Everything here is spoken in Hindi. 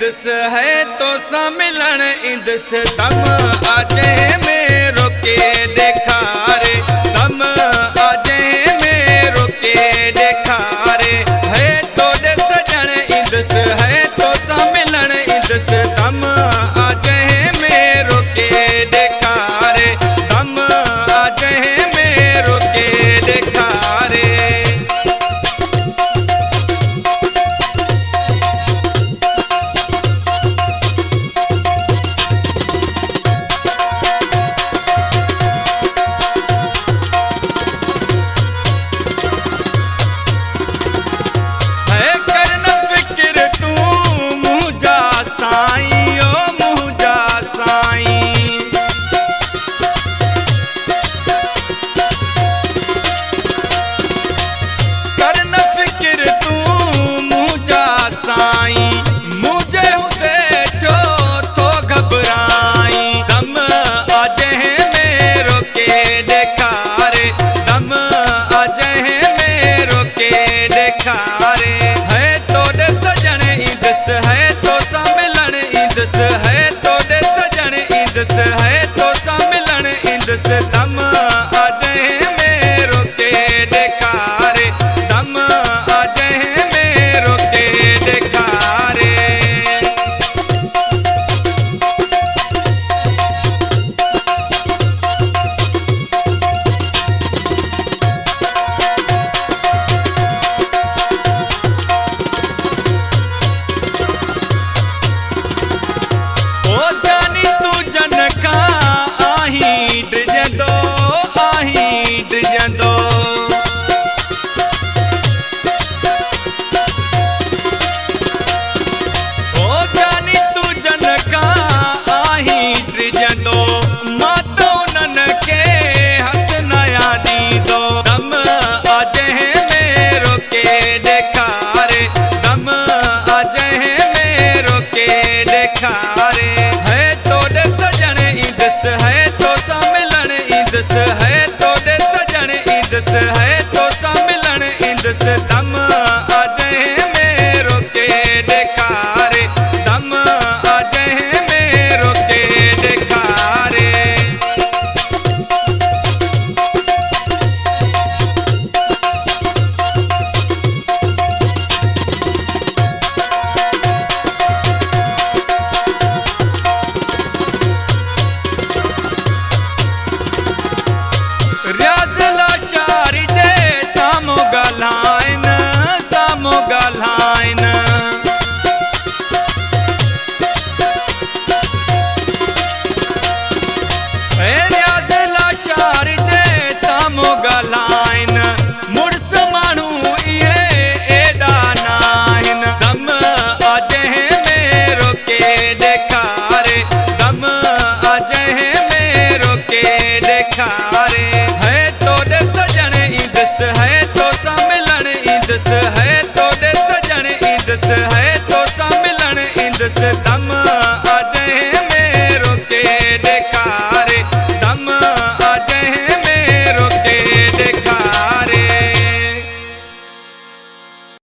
इंदस है तो सम्मिलन इंदस दम आजे में रोके देखा रे दम आजे में रोके देखा रे है तो दे सजन इंदस है तो सम्मिलन इंदस दम आजे में रोके देखा रे दम आजे में रोके देखा रे। दम आजे में रोके देखा रे दम आजे में रोके देखा रे। ओ जानी तू जनका है तो दे सजन इंदस है तो सम्मिलन इंदस दम आजे में रोके देखा रे दम आजे में रोके देखा रे।